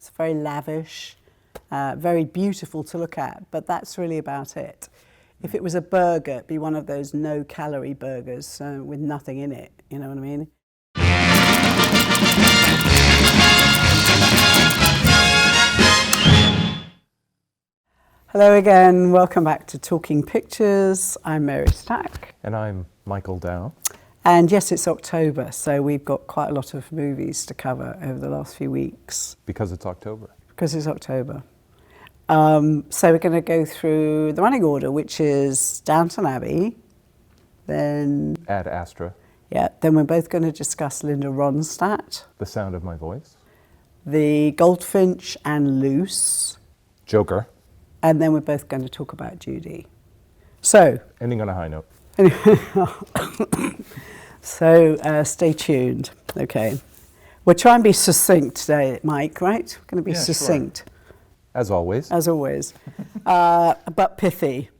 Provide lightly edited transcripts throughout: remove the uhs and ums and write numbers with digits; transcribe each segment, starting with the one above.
It's very lavish, very beautiful to look at, but that's really about it. If it was a burger, it'd be one of those no-calorie burgers with nothing in it, you know what I mean? Hello again, welcome back to Talking Pictures. I'm Mary Stack. And I'm Michael Dow. And yes, it's October, so we've got quite a lot of movies to cover over the last few weeks. Because it's October. Because it's October. So we're going to go through the running order, which is Downton Abbey, then... Ad Astra. Yeah, then we're both going to discuss Linda Ronstadt. The Sound of My Voice. The Goldfinch and Luce. Joker. And then we're both going to talk about Judy. So... Ending on a high note. So stay tuned. Okay. We'll try and be succinct today, Mike, right? We're going to be succinct. Sure. As always. As always. But pithy.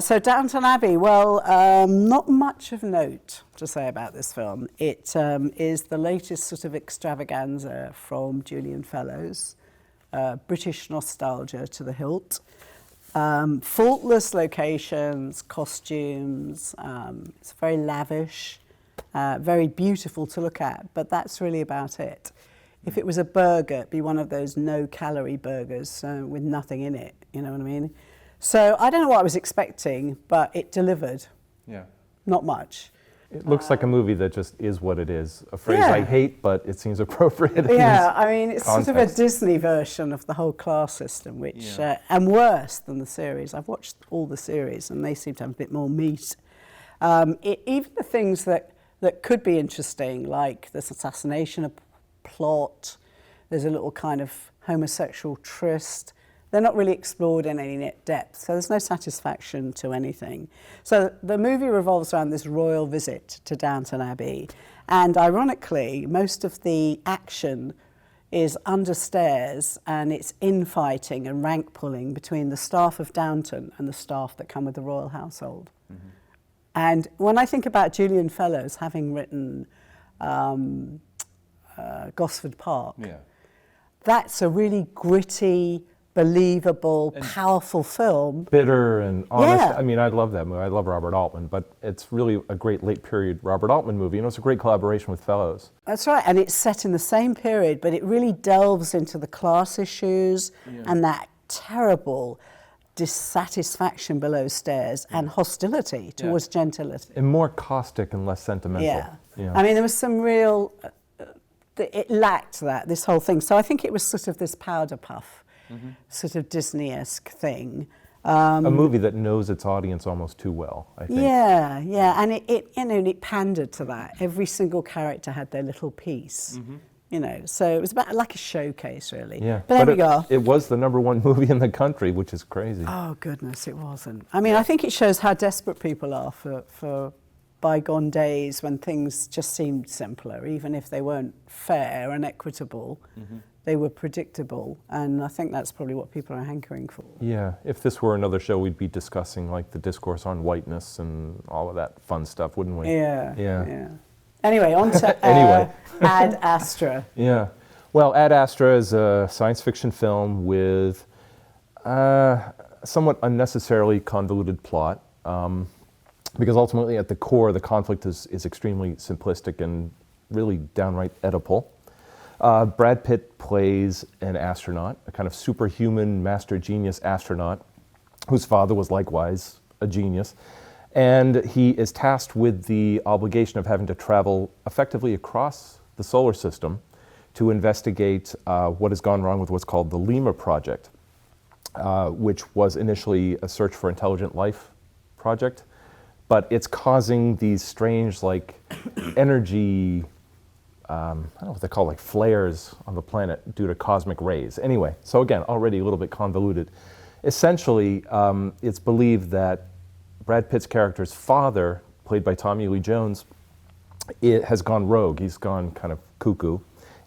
So Downton Abbey, well, not much of note to say about this film. It is the latest sort of extravaganza from Julian Fellowes. British nostalgia to the hilt. Faultless locations, costumes, it's very lavish, very beautiful to look at, but that's really about it. If it was a burger, it'd be one of those no-calorie burgers with nothing in it, you know what I mean? So I don't know what I was expecting, but it delivered. Yeah. Not much. It looks like a movie that just is what it is. A phrase I hate, but it seems appropriate. Yeah, I mean, it's context. sort of a Disney version of the whole class system, which, and worse than the series. I've watched all the series, and they seem to have a bit more meat. Even the things that could be interesting, like this assassination plot, there's a little kind of homosexual tryst, they're not really explored in any depth, so there's no satisfaction to anything. So the movie revolves around this royal visit to Downton Abbey, and ironically, most of the action is under stairs, and it's infighting and rank pulling between the staff of Downton and the staff that come with the royal household. Mm-hmm. And when I think about Julian Fellowes having written Gosford Park, that's a really gritty, believable, powerful film. Bitter and honest. Yeah. I mean, I love that movie. I love Robert Altman, but it's really a great late period Robert Altman movie. You know, it's a great collaboration with Fellowes. That's right, and it's set in the same period, but it really delves into the class issues and that terrible dissatisfaction below stairs and hostility towards gentility. And more caustic and less sentimental. Yeah. I mean, there was some real... it lacked that, this whole thing. So I think it was sort of this powder puff. Mm-hmm. Sort of Disney-esque thing. A movie that knows its audience almost too well, I think. Yeah, and it pandered to that. Every single character had their little piece, you know. So it was about like a showcase, really. Yeah, but there we go. It was the #1 movie in the country, which is crazy. Oh goodness, it wasn't. I mean, I think it shows how desperate people are for bygone days when things just seemed simpler, even if they weren't fair and equitable. Mm-hmm. They were predictable, and I think that's probably what people are hankering for. Yeah, if this were another show, we'd be discussing like the discourse on whiteness and all of that fun stuff, wouldn't we? Yeah. Anyway, on to Ad Astra. Yeah, well, Ad Astra is a science fiction film with somewhat unnecessarily convoluted plot, because ultimately at the core, the conflict is extremely simplistic and really downright Oedipal. Brad Pitt plays an astronaut, a kind of superhuman master genius astronaut, whose father was likewise a genius. And he is tasked with the obligation of having to travel effectively across the solar system to investigate what has gone wrong with what's called the Lima Project, which was initially a search for intelligent life project. But it's causing these strange, like, energy... I don't know what they call like flares on the planet due to cosmic rays. Anyway, so again, already a little bit convoluted. Essentially, it's believed that Brad Pitt's character's father, played by Tommy Lee Jones, has gone rogue. He's gone kind of cuckoo,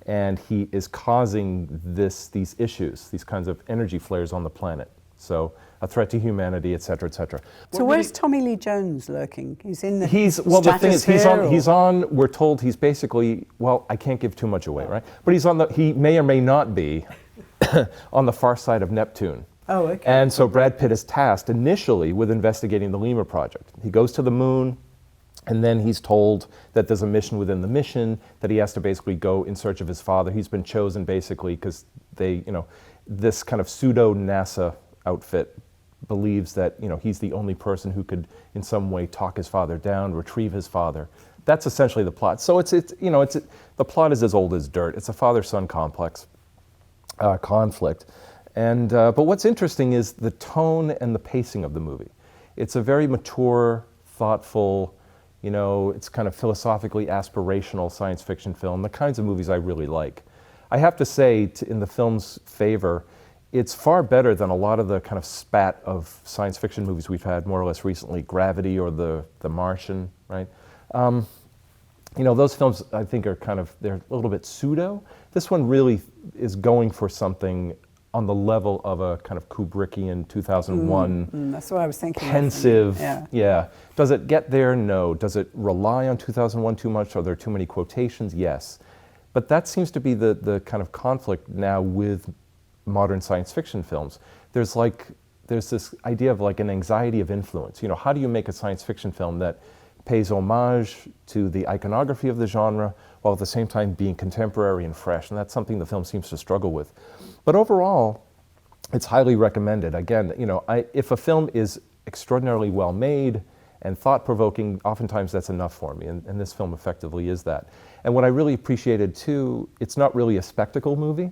and he is causing these issues, these kinds of energy flares on the planet. So a threat to humanity, et cetera, et cetera. So where's Tommy Lee Jones lurking? He's in the well, the thing is, he's or? on, we're told he's basically, well, I can't give too much away, right? But he may or may not be on the far side of Neptune. Oh, okay. And so Brad Pitt is tasked initially with investigating the Lemur project. He goes to the moon, and then he's told that there's a mission within the mission, that he has to basically go in search of his father. He's been chosen basically because they, this kind of pseudo-NASA outfit believes that, he's the only person who could in some way talk his father down, retrieve his father. That's essentially the plot. So the plot is as old as dirt. It's a father-son conflict. And but what's interesting is the tone and the pacing of the movie. It's a very mature, thoughtful, it's kind of philosophically aspirational science fiction film, the kinds of movies I really like. I have to say, in the film's favor, it's far better than a lot of the kind of spat of science fiction movies we've had more or less recently, Gravity or The Martian, right? Those films I think they're a little bit pseudo. This one really is going for something on the level of a kind of Kubrickian 2001. That's what I was thinking. Pensive, yeah. Does it get there? No. Does it rely on 2001 too much? Are there too many quotations? Yes. But that seems to be the kind of conflict now with modern science fiction films. There's this idea of like an anxiety of influence. How do you make a science fiction film that pays homage to the iconography of the genre while at the same time being contemporary and fresh? And that's something the film seems to struggle with. But overall, it's highly recommended. Again, if a film is extraordinarily well made and thought-provoking, oftentimes that's enough for me, and this film effectively is that. And what I really appreciated too, it's not really a spectacle movie.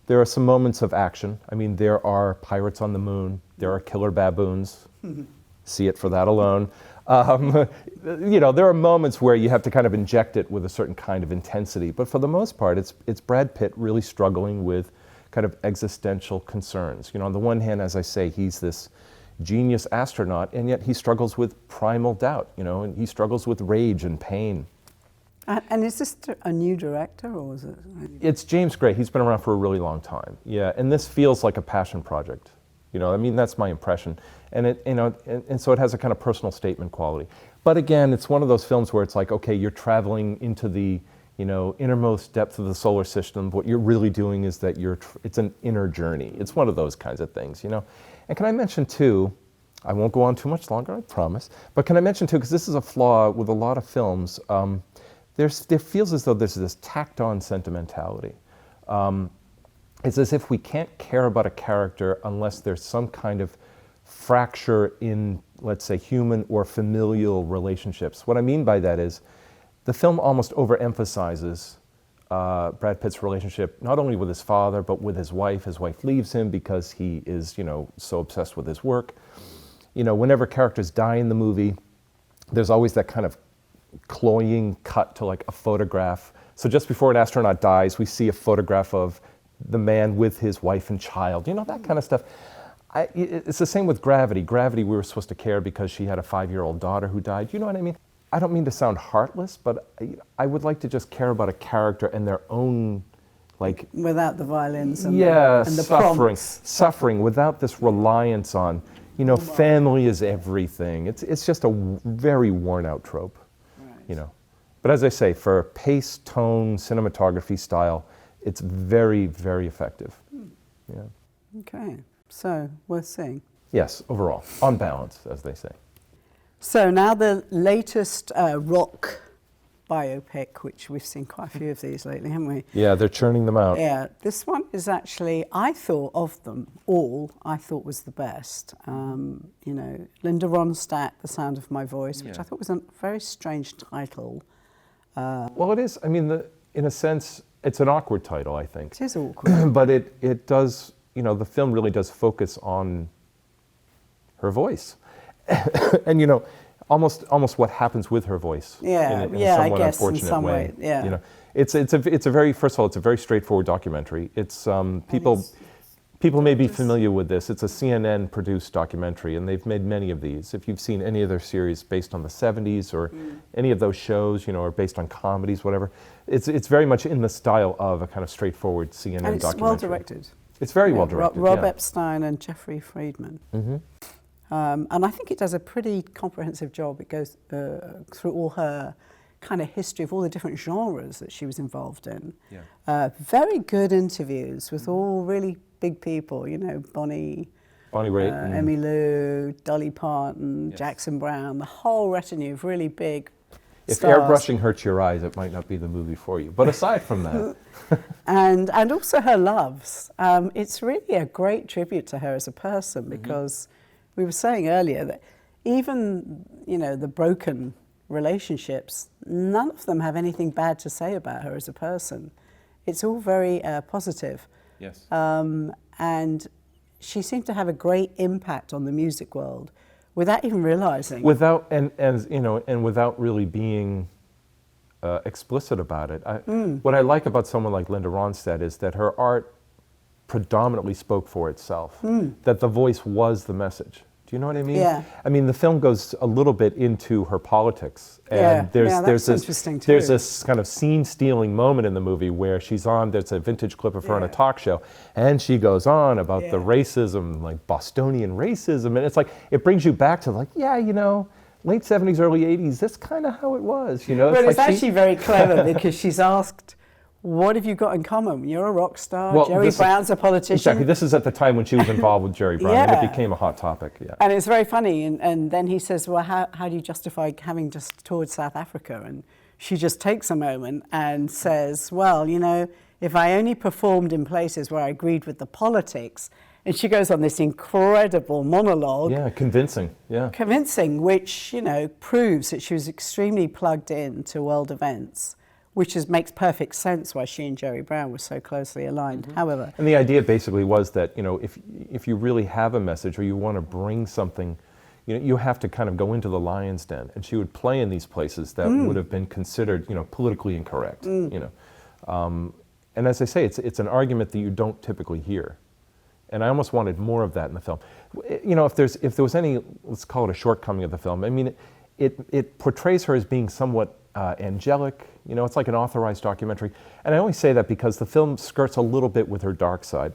There are some moments of action. I mean, there are pirates on the moon, there are killer baboons, see it for that alone. There are moments where you have to kind of inject it with a certain kind of intensity, but for the most part, it's Brad Pitt really struggling with kind of existential concerns. On the one hand, as I say, he's this genius astronaut, and yet he struggles with primal doubt, and he struggles with rage and pain. And is this a new director, or is it? It's James Gray. He's been around for a really long time. Yeah, and this feels like a passion project. That's my impression. And and so it has a kind of personal statement quality. But again, it's one of those films where it's like, okay, you're traveling into the innermost depth of the solar system. What you're really doing is that it's an inner journey. It's one of those kinds of things, And can I mention too, I won't go on too much longer, I promise, but can I mention too, because this is a flaw with a lot of films, there feels as though there's this tacked on sentimentality. It's as if we can't care about a character unless there's some kind of fracture in, let's say, human or familial relationships. What I mean by that is, the film almost overemphasizes Brad Pitt's relationship, not only with his father, but with his wife. His wife leaves him because he is, so obsessed with his work. Whenever characters die in the movie, there's always that kind of cloying cut to like a photograph. So just before an astronaut dies, we see a photograph of the man with his wife and child, that kind of stuff. It's the same with Gravity. Gravity, we were supposed to care because she had a 5-year-old daughter who died. You know what I mean? I don't mean to sound heartless, but I would like to just care about a character and their own, like... Without the violins and the suffering, without this reliance on, family is everything. It's just a very worn out trope, right. But as I say, for pace, tone, cinematography style, it's very, very effective. Yeah. Okay, so worth seeing. Yes, overall, on balance, as they say. So now the latest rock biopic, which we've seen quite a few of these lately, haven't we? Yeah, they're churning them out. Yeah, this one is actually, I thought of them all, I thought was the best. Linda Ronstadt, The Sound of My Voice, which I thought was a very strange title. Well, it is. I mean, in a sense, it's an awkward title, I think. It is awkward. But it does, the film really does focus on her voice. And, almost what happens with her voice. Yeah, in a somewhat I guess unfortunate in some way. Yeah. It's a very, first of all, it's a very straightforward documentary. It's people may be familiar with this. It's a CNN produced documentary, and they've made many of these. If you've seen any of their series based on the 70s or any of those shows, or based on comedies, whatever, it's very much in the style of a kind of straightforward CNN documentary. And it's well directed. It's very well directed. Rob yeah. Epstein and Jeffrey Friedman. Mm-hmm. And I think it does a pretty comprehensive job. It goes through all her kind of history of all the different genres that she was involved in. Yeah. Very good interviews with all really big people, you know, Bonnie Raitt, Emmylou, Dolly Parton, Yes. Jackson Browne, the whole retinue of really big If stars. airbrushing hurts your eyes, it might not be the movie for you. But aside from that, and also her loves. It's really a great tribute to her as a person, because we were saying earlier that even, you know, the broken relationships, none of them have anything bad to say about her as a person. It's all very positive. yes, And she seemed to have a great impact on the music world without even realizing. without and without really being explicit about it. What I like about someone like Linda Ronstadt is that her art predominantly spoke for itself. That the voice was the message. Do you know what I mean? Yeah. I mean, the film goes a little bit into her politics, and that's interesting too. there's this kind of scene-stealing moment in the movie where she's on. There's a vintage clip of her on a talk show, and she goes on about the racism, like Bostonian racism, and it's like it brings you back to like, yeah, you know, late '70s, early '80s. That's kind of how it was, you know. Well, it's like actually very clever because she's asked, what have you got in common? You're a rock star, Well, Jerry Brown's a politician. Exactly. This is at the time when she was involved with Jerry Brown, and Yeah. it became a hot topic. Yeah. And it's very funny. And then he says, well, how do you justify having just toured South Africa? And she just takes a moment and says, well, you know, if I only performed in places where I agreed with the politics. And she goes on this incredible monologue. Yeah, convincing. Yeah. Convincing, which, you know, proves that she was extremely plugged in to world events, which makes perfect sense why she and Jerry Brown were so closely aligned. However, And the idea basically was that, you know, if you really have a message or you want to bring something, you know, you have to kind of go into the lion's den. And she would play in these places that would have been considered, you know, politically incorrect. You know, and as I say, it's an argument that you don't typically hear. And I almost wanted more of that in the film. You know, if there was any, let's call it a shortcoming of the film. I mean, it portrays her as being somewhat angelic. You know, it's like an authorized documentary. And I only say that because the film skirts a little bit with her dark side.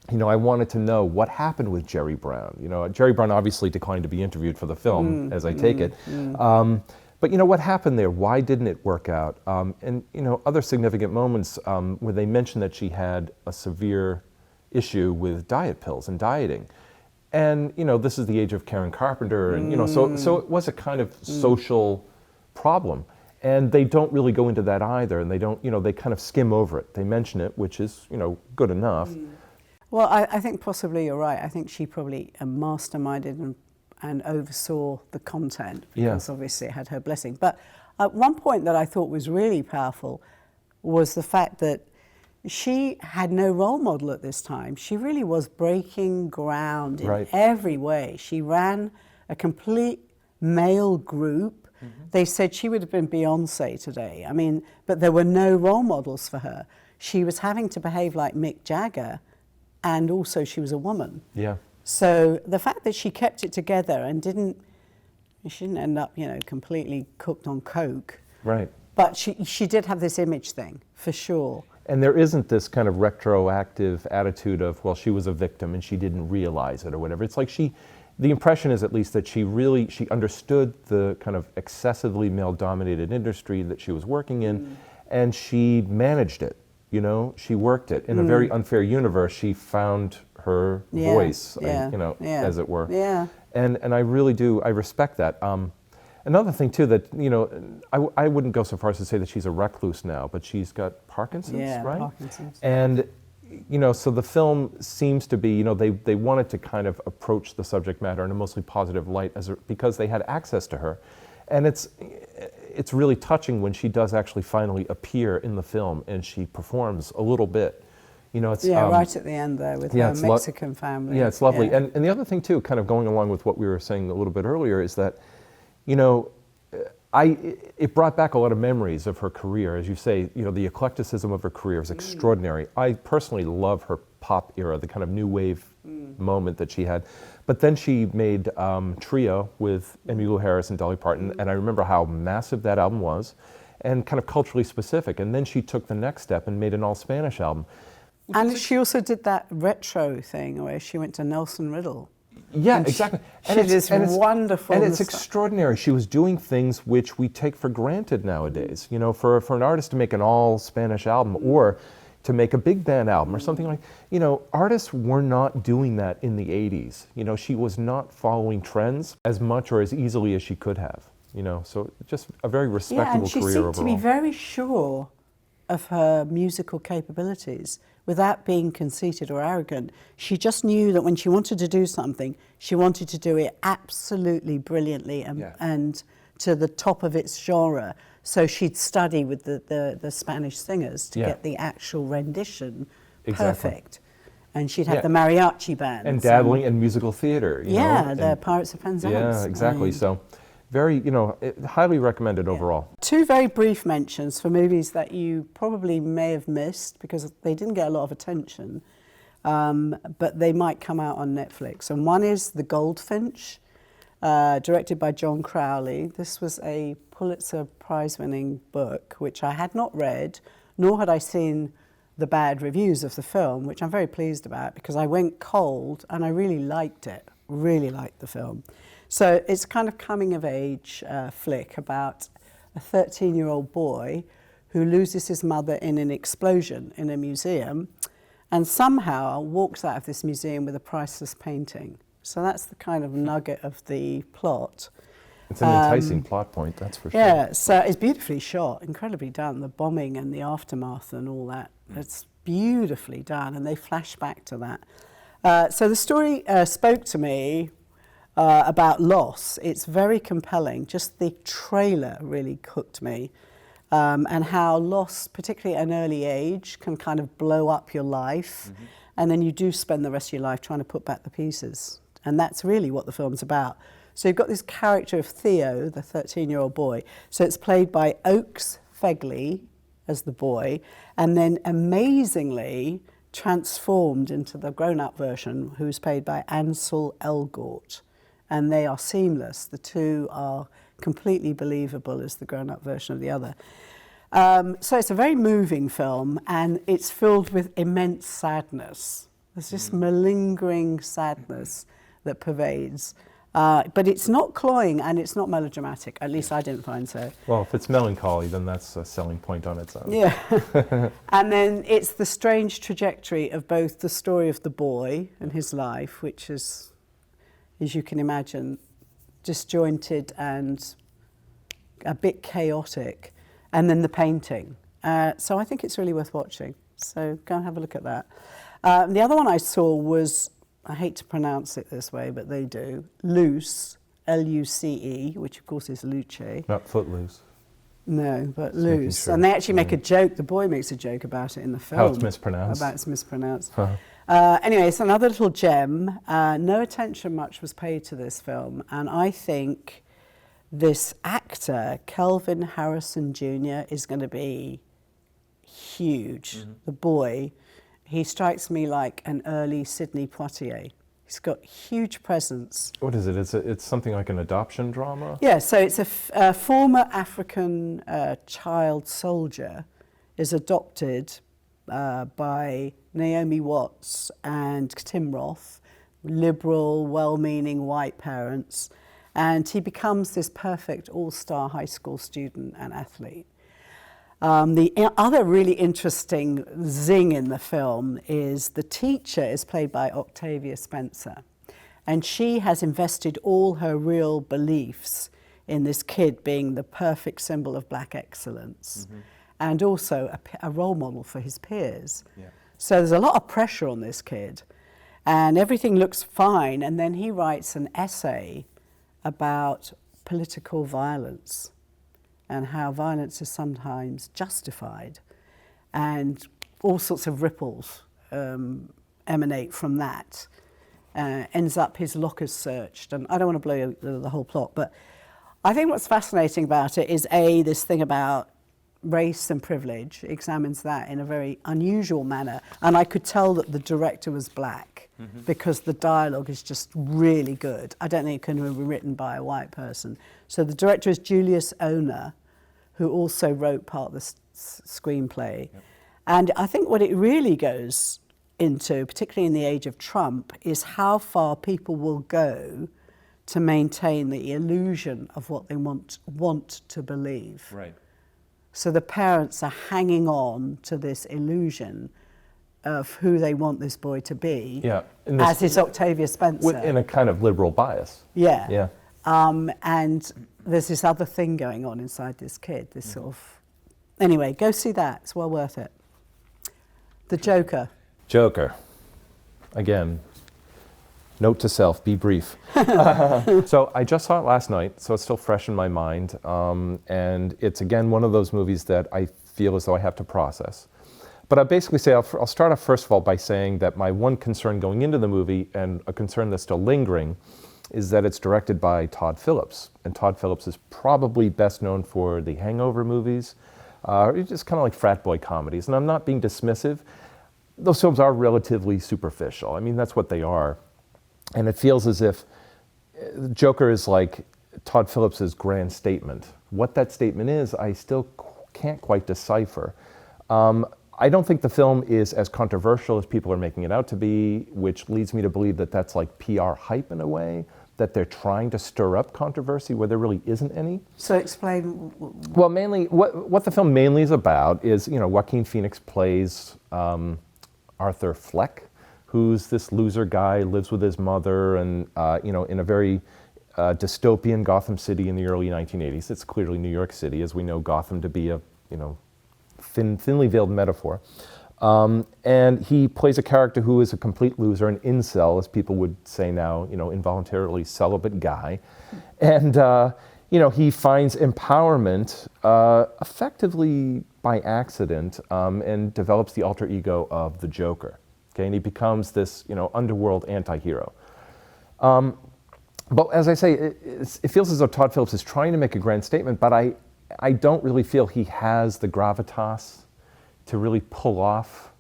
You know, I wanted to know what happened with Jerry Brown. You know, Jerry Brown obviously declined to be interviewed for the film, as I take it. But, you know, what happened there? Why didn't it work out? And, you know, other significant moments where they mentioned that she had a severe issue with diet pills and dieting. And, you know, this is the age of Karen Carpenter. And, you know, so it was a kind of social problem. And they don't really go into that either, and they don't, you know, they kind of skim over it. They mention it, which is, you know, good enough. well, I think possibly you're right. I think she probably masterminded and oversaw the content because obviously it had her blessing. But one point that I thought was really powerful was the fact that she had no role model at this time. She really was breaking ground in every way. She ran a complete male group. They said she would have been Beyonce today. I mean, but there were no role models for her. She was having to behave like Mick Jagger, and also she was a woman. Yeah. So the fact that she kept it together and she didn't end up, you know, completely cooked on coke. Right. But she did have this image thing, for sure. And there isn't this kind of retroactive attitude of, well, she was a victim and she didn't realize it or whatever. It's like the impression is at least that she understood the kind of excessively male-dominated industry that she was working in, and she managed it, you know, she worked it. In a very unfair universe, she found her voice, you know, as it were. Yeah. And I really do, I respect that. Another thing too that, you know, I wouldn't go so far as to say that she's a recluse now, but she's got Parkinson's, right? Parkinson's. And, you know, so the film seems to be, you know, they wanted to kind of approach the subject matter in a mostly positive light because they had access to her. And it's really touching when she does actually finally appear in the film and she performs a little bit. You know, it's right at the end there with her Mexican family. Yeah, it's lovely. Yeah. And the other thing too, kind of going along with what we were saying a little bit earlier, is that, you know, it brought back a lot of memories of her career. As you say, you know, the eclecticism of her career is extraordinary. I personally love her pop era, the kind of new wave moment that she had. But then she made Trio with Emmylou Harris and Dolly Parton, and I remember how massive that album was and kind of culturally specific. And then she took the next step and made an all-Spanish album. And she also did that retro thing where she went to Nelson Riddle. Yeah, and exactly. It's wonderful. And it's extraordinary. She was doing things which we take for granted nowadays. You know, for an artist to make an all-Spanish album or to make a big band album or something like, you know, artists were not doing that in the 80s. You know, she was not following trends as much or as easily as she could have. You know, so just a very respectable career overall. Yeah, and she seemed to be very sure of her musical capabilities without being conceited or arrogant. She just knew that when she wanted to do something, she wanted to do it absolutely brilliantly and to the top of its genre. So she'd study with the Spanish singers to get the actual rendition perfect. And she'd have the mariachi bands. And dabbling in musical theater. You know? The Pirates of Penzance. Yeah, exactly. So very, you know, highly recommended overall. Two very brief mentions for movies that you probably may have missed because they didn't get a lot of attention, but they might come out on Netflix. And one is The Goldfinch, directed by John Crowley. This was a Pulitzer Prize-winning book, which I had not read, nor had I seen the bad reviews of the film, which I'm very pleased about because I went cold and I really liked it, really liked the film. So it's kind of coming-of-age flick about a 13-year-old boy who loses his mother in an explosion in a museum and somehow walks out of this museum with a priceless painting. So that's the kind of nugget of the plot. It's an enticing plot point, that's for sure. Yeah, so it's beautifully shot, incredibly done. The bombing and the aftermath and all that, it's beautifully done, and they flash back to that. So the story spoke to me about loss. It's very compelling. Just the trailer really hooked me, and how loss, particularly at an early age, can kind of blow up your life, and then you do spend the rest of your life trying to put back the pieces. And that's really what the film's about. So you've got this character of Theo, the 13-year-old boy. So it's played by Oakes Fegley as the boy, and then amazingly transformed into the grown-up version, who's played by Ansel Elgort. And they are seamless. The two are completely believable as the grown-up version of the other. So it's a very moving film, and it's filled with immense sadness. There's this malingering sadness that pervades. But it's not cloying and it's not melodramatic. At least I didn't find so. Well, if it's melancholy, then that's a selling point on its own. Yeah. And then it's the strange trajectory of both the story of the boy and his life, which is, as you can imagine, disjointed and a bit chaotic, and then the painting. So I think it's really worth watching. So go and have a look at that. The other one I saw was, I hate to pronounce it this way, but they do, Luce, L-U-C-E, which of course is Luce. Not Footloose. No, but Just Luce. sure. And they actually make a joke, the boy makes a joke about it in the film. How it's mispronounced. About it's mispronounced. Uh-huh. Anyway, it's another little gem. No attention much was paid to this film, and I think this actor, Kelvin Harrison Jr., is going to be huge. The boy, he strikes me like an early Sidney Poitier. He's got huge presence. What is it? It's something like an adoption drama? Yeah, so it's a former African child soldier is adopted by Naomi Watts and Tim Roth, liberal, well-meaning white parents, and he becomes this perfect all-star high school student and athlete. The other really interesting zing in the film is the teacher is played by Octavia Spencer, and she has invested all her real beliefs in this kid being the perfect symbol of black excellence, and also a role model for his peers. Yeah. So there's a lot of pressure on this kid, and everything looks fine, and then he writes an essay about political violence and how violence is sometimes justified, and all sorts of ripples emanate from that. Ends up his locker's searched, and I don't want to blow the whole plot, but I think what's fascinating about it is this thing about race and privilege, examines that in a very unusual manner, and I could tell that the director was black because the dialogue is just really good. I don't think it can have been written by a white person. So the director is Julius Oner, who also wrote part of the screenplay. Yep. And I think what it really goes into, particularly in the age of Trump, is how far people will go to maintain the illusion of what they want to believe. Right. So the parents are hanging on to this illusion of who they want this boy to be, as is Octavia Spencer. In a kind of liberal bias. Yeah. Yeah. And there's this other thing going on inside this kid, this sort of... Anyway, go see that. It's well worth it. The Joker. Joker. Again, note to self, be brief. So I just saw it last night, so it's still fresh in my mind. And it's, again, one of those movies that I feel as though I have to process. But I'll basically say, I'll start off first of all by saying that my one concern going into the movie, and a concern that's still lingering, is that it's directed by Todd Phillips. And Todd Phillips is probably best known for the Hangover movies, just kind of like frat boy comedies. And I'm not being dismissive. Those films are relatively superficial. I mean, that's what they are. And it feels as if Joker is like Todd Phillips' grand statement. What that statement is, I still can't quite decipher. I don't think the film is as controversial as people are making it out to be, which leads me to believe that that's like PR hype in a way, that they're trying to stir up controversy where there really isn't any. So explain. Well, mainly, what the film mainly is about is, Joaquin Phoenix plays Arthur Fleck, who's this loser guy, lives with his mother, and, in a very dystopian Gotham City in the early 1980s. It's clearly New York City, as we know Gotham to be a, thinly veiled metaphor. And he plays a character who is a complete loser, an incel, as people would say now, involuntarily celibate guy. And, he finds empowerment effectively by accident and develops the alter ego of the Joker. Okay, and he becomes this, underworld anti-hero. But as I say, it feels as though Todd Phillips is trying to make a grand statement, but I don't really feel he has the gravitas to really pull off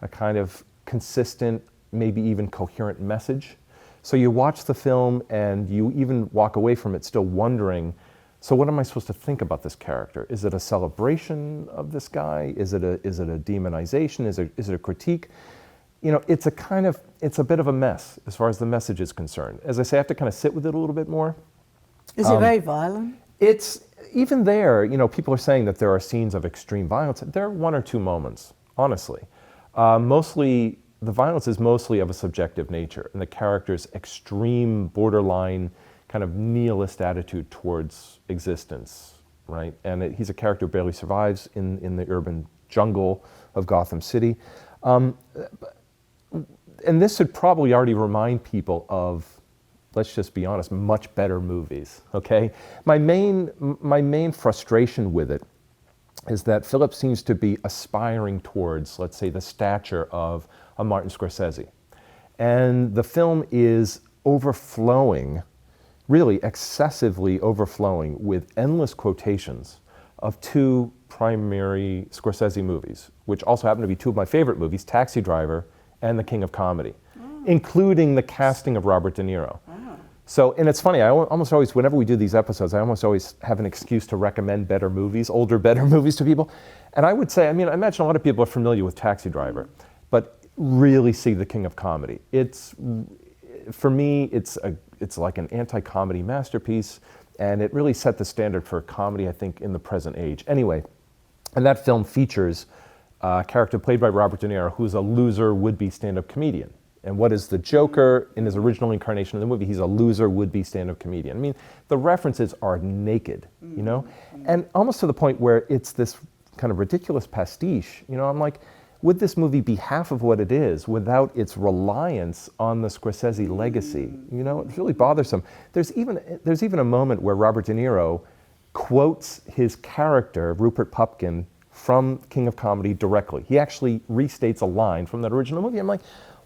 a kind of consistent, maybe even coherent message. So you watch the film and you even walk away from it still wondering, so what am I supposed to think about this character? Is it a celebration of this guy? Is it a demonization? Is it a critique? It's a bit of a mess as far as the message is concerned. As I say, I have to kind of sit with it a little bit more. Is it very violent? It's, even there, people are saying that there are scenes of extreme violence. There are one or two moments, honestly. Mostly, the violence is mostly of a subjective nature, and the character's extreme, borderline, kind of nihilist attitude towards existence, right? And he's a character who barely survives in the urban jungle of Gotham City. And this should probably already remind people of, let's just be honest, much better movies, okay? My main frustration with it is that Phillips seems to be aspiring towards, let's say, the stature of a Martin Scorsese. And the film is overflowing, really excessively overflowing, with endless quotations of two primary Scorsese movies, which also happen to be two of my favorite movies, Taxi Driver and The King of Comedy, including the casting of Robert De Niro. So, and it's funny, I almost always, whenever we do these episodes, I almost always have an excuse to recommend better movies, older, better movies to people. And I would say, I imagine a lot of people are familiar with Taxi Driver, but really see The King of Comedy. For me, it's like an anti-comedy masterpiece, and it really set the standard for comedy, I think, in the present age. Anyway, and that film features a character played by Robert De Niro, who's a loser would-be stand-up comedian. And what is the Joker in his original incarnation in the movie? He's a loser would-be stand-up comedian. The references are naked, and almost to the point where it's this kind of ridiculous pastiche. I'm like, would this movie be half of what it is without its reliance on the Scorsese legacy? It's really bothersome. There's even a moment where Robert De Niro quotes his character, Rupert Pupkin, from King of Comedy directly. He actually restates a line from that original movie. I'm like,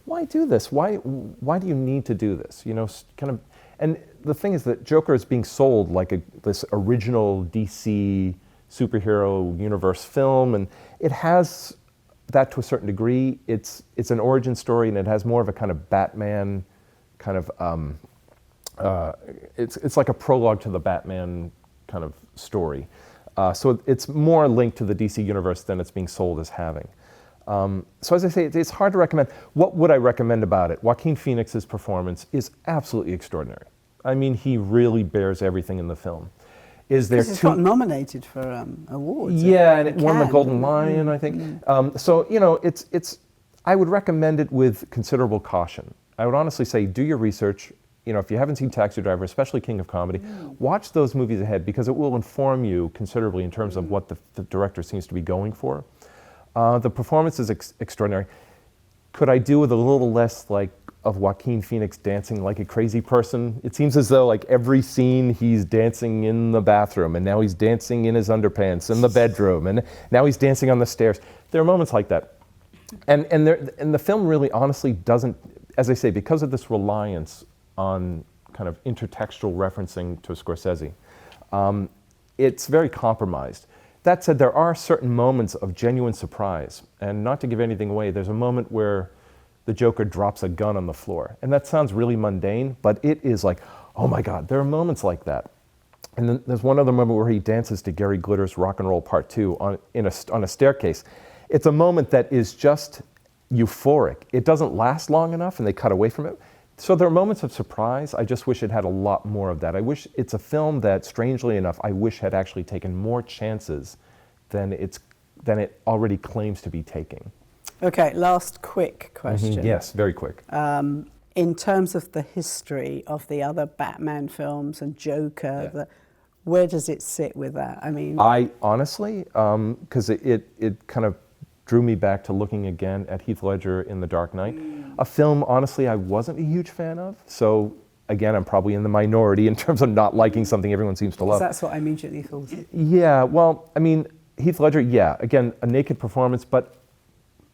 why do this? Why do you need to do this? And the thing is that Joker is being sold like this original DC superhero universe film, and it has that to a certain degree. It's an origin story, and it has more of a kind of Batman kind of, it's like a prologue to the Batman kind of story. So it's more linked to the DC universe than it's being sold as having. So as I say, it's hard to recommend. What would I recommend about it? Joaquin Phoenix's performance is absolutely extraordinary. I mean, he really bears everything in the film. Is there Because it's got nominated for awards. Yeah, and it won the Golden Lion, I think. So, you know, I would recommend it with considerable caution. I would honestly say do your research. You know, if you haven't seen Taxi Driver, especially King of Comedy, watch those movies ahead because it will inform you considerably in terms of what the director seems to be going for. The performance is extraordinary. Could I do with a little less of Joaquin Phoenix dancing like a crazy person? It seems as though every scene he's dancing in the bathroom, and now he's dancing in his underpants in the bedroom, and now he's dancing on the stairs. There are moments like that. And the film really honestly doesn't, as I say, because of this reliance on kind of intertextual referencing to Scorsese, it's very compromised. That said, there are certain moments of genuine surprise. And not to give anything away, there's a moment where the Joker drops a gun on the floor. And that sounds really mundane, but it is oh my God, there are moments like that. And then there's one other moment where he dances to Gary Glitter's Rock and Roll Part 2 on a staircase. It's a moment that is just euphoric. It doesn't last long enough and they cut away from it. So there are moments of surprise. I just wish it had a lot more of that. I wish it's a film that, strangely enough, I wish had actually taken more chances than it already claims to be taking. Okay, last quick question. Yes, very quick. In terms of the history of the other Batman films and Joker, where does it sit with that? I mean, I honestly, because it kind of drew me back to looking again at Heath Ledger in The Dark Knight, a film, honestly, I wasn't a huge fan of. So, again, I'm probably in the minority in terms of not liking something everyone seems to love. That's what I immediately thought. Yeah, well, I mean, Heath Ledger, again, a naked performance, but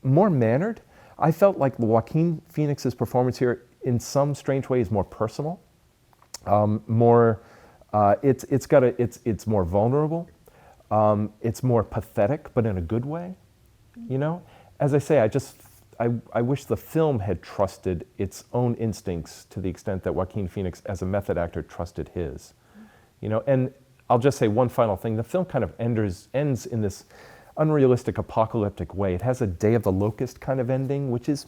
more mannered. I felt like Joaquin Phoenix's performance here, in some strange way, is more personal. It's more vulnerable. It's more pathetic, but in a good way. You know, as I say, I wish the film had trusted its own instincts to the extent that Joaquin Phoenix, as a method actor, trusted his. You know, and I'll just say one final thing. The film kind of ends in this unrealistic, apocalyptic way. It has a Day of the Locust kind of ending, which is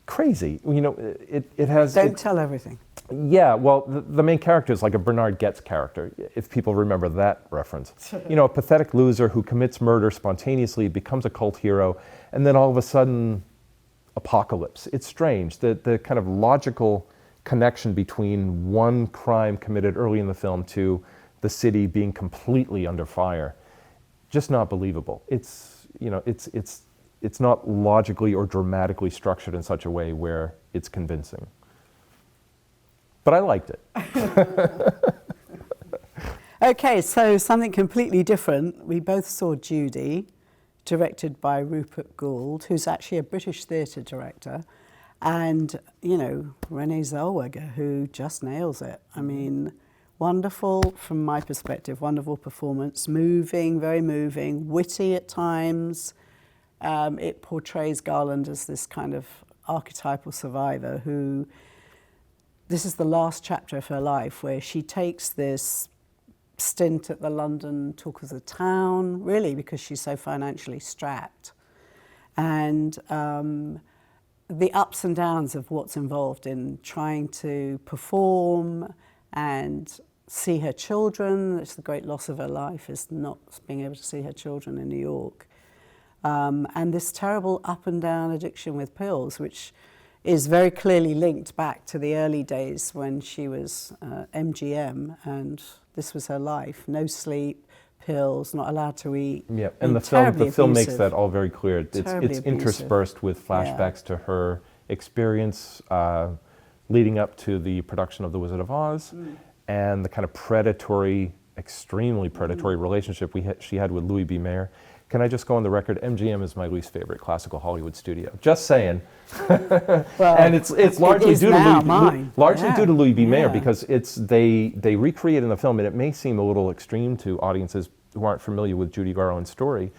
crazy. You know, it has... Don't tell everything. Yeah, well, the main character is like a Bernard Getz character, if people remember that reference. You know, a pathetic loser who commits murder spontaneously, becomes a cult hero, and then all of a sudden, apocalypse. It's strange, the kind of logical connection between one crime committed early in the film to the city being completely under fire. Just not believable. It's not logically or dramatically structured in such a way where it's convincing. But I liked it. Okay, so something completely different. We both saw Judy, directed by Rupert Gould, who's actually a British theatre director, and, you know, Renée Zellweger, who just nails it. I mean, wonderful, from my perspective, wonderful performance, moving, very moving, witty at times. It portrays Garland as this kind of archetypal survivor who... This is the last chapter of her life where she takes this stint at the London Talk of the Town, really because she's so financially strapped. And the ups and downs of what's involved in trying to perform and see her children. It's the great loss of her life, is not being able to see her children in New York. And this terrible up and down addiction with pills, which is very clearly linked back to the early days when she was MGM, and this was her life. No sleep, pills, not allowed to eat. Yeah, and the film makes that all very clear. It's interspersed with flashbacks to her experience leading up to the production of The Wizard of Oz, and the kind of predatory, extremely predatory relationship she had with Louis B. Mayer. Can I just go on the record? MGM is my least favorite classical Hollywood studio. Just saying. Well, and it's largely due to Louis B. Mayer, Yeah. because they recreate in the film, and it may seem a little extreme to audiences who aren't familiar with Judy Garland's story,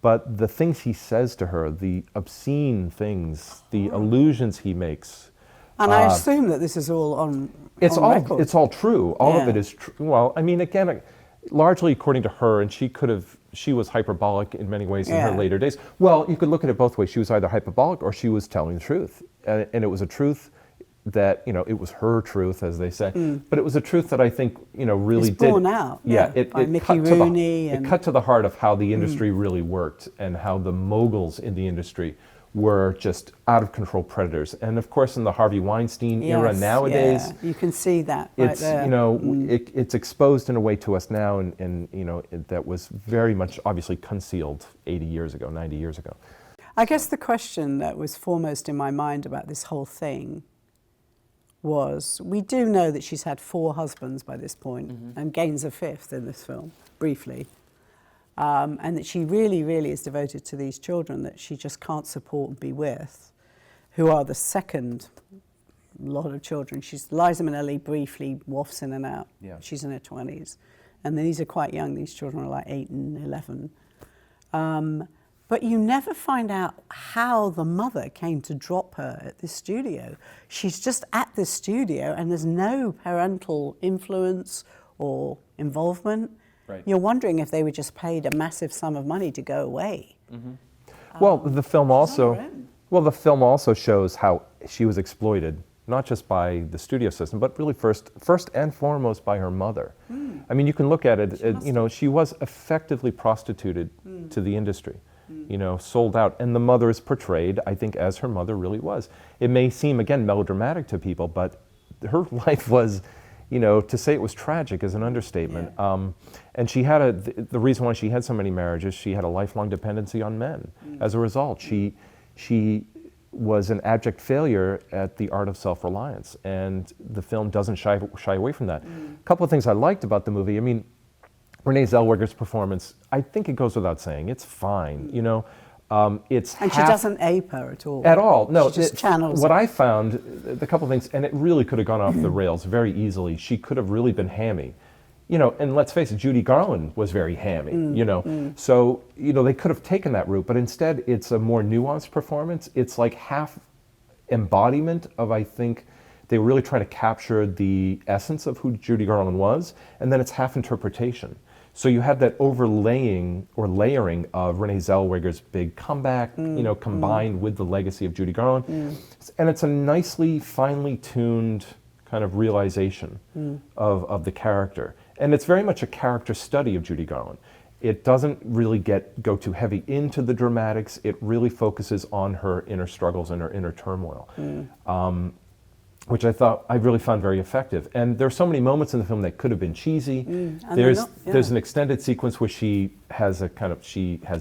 but the things he says to her, the obscene things, the allusions he makes. And I assume that this is all on record. It's all true. All of it is true. Well, I mean, again, largely according to her, and she could have she was hyperbolic in many ways in her Yeah. later days. Well, you could look at it both ways. She was either hyperbolic or she was telling the truth. And it was a truth that, it was her truth, as they say. But it was a truth that I think, really It's borne out, by Mickey Rooney it cut to the heart of how the industry really worked and how the moguls in the industry were just out of control predators. And of course, in the Harvey Weinstein era nowadays, yeah, you can see that right it's there. it's exposed in a way to us now, and that was very much obviously concealed 80 years ago, 90 years ago. I guess the question that was foremost in my mind about this whole thing was, we do know that she's had 4 husbands by this point, and gains a 5th in this film, briefly. And that she really, really is devoted to these children that she just can't support and be with, who are the second lot of children. Liza Minnelli briefly wafts in and out. Yeah. She's in her 20s. And these are quite young. These children are like 8 and 11. But you never find out how the mother came to drop her at this studio. She's just at this studio and there's no parental influence or involvement. Right. You're wondering if they were just paid a massive sum of money to go away. Well, the film also shows how she was exploited, not just by the studio system, but really first and foremost by her mother. I mean, you can look at it, she was effectively prostituted to the industry, sold out. And the mother is portrayed, I think, as her mother really was. It may seem, again, melodramatic to people, but her life was, to say it was tragic is an understatement. Yeah. And she had the reason why she had so many marriages, she had a lifelong dependency on men. As a result, she was an abject failure at the art of self-reliance, and the film doesn't shy away from that. A couple of things I liked about the movie. I mean, Renee Zellweger's performance, I think it goes without saying, it's fine. It's And she doesn't ape her at all. at all. No, she just channels what it. I found, the couple of things, and it really could have gone off the rails very easily. She could have really been hammy. And let's face it, Judy Garland was very hammy, So, they could have taken that route, but instead it's a more nuanced performance. It's like half embodiment of, I think, they were really trying to capture the essence of who Judy Garland was, and then it's half interpretation. So you have that overlaying or layering of Renee Zellweger's big comeback, combined with the legacy of Judy Garland. And it's a nicely, finely tuned kind of realization of the character. And it's very much a character study of Judy Garland. It doesn't really go too heavy into the dramatics. It really focuses on her inner struggles and her inner turmoil, which I really found very effective. And there are so many moments in the film that could have been cheesy. There's an extended sequence where she has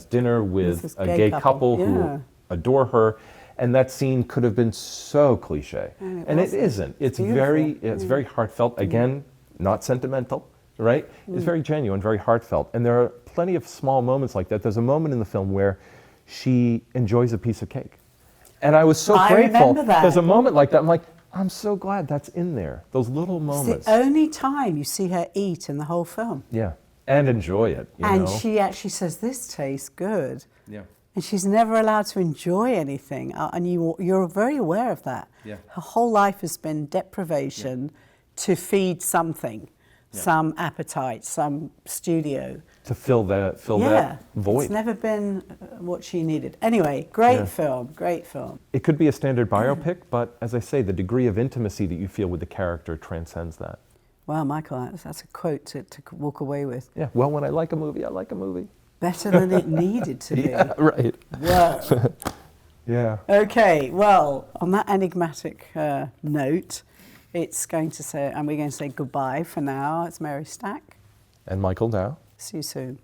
dinner with a gay couple who adore her. And that scene could have been so cliche. And it isn't. It's very heartfelt. Again, not sentimental. Right? It's very genuine, very heartfelt. And there are plenty of small moments like that. There's a moment in the film where she enjoys a piece of cake. And I was so grateful. Remember that. There's a moment like that. I'm like, I'm so glad that's in there. Those little moments. It's the only time you see her eat in the whole film. Yeah. And enjoy it. And she actually says, this tastes good. Yeah. And she's never allowed to enjoy anything. And you're very aware of that. Yeah. Her whole life has been deprivation to feed something. Some appetite, some studio. To fill that void. It's never been what she needed. Anyway, great film. It could be a standard biopic, but as I say, the degree of intimacy that you feel with the character transcends that. Wow, Michael, that's a quote to walk away with. Yeah, well, when I like a movie, I like a movie. Better than it needed to be. Yeah, right. Whoa. Yeah. Okay, well, on that enigmatic note, we're going to say goodbye for now. It's Mary Stack. And Michael Dow. See you soon.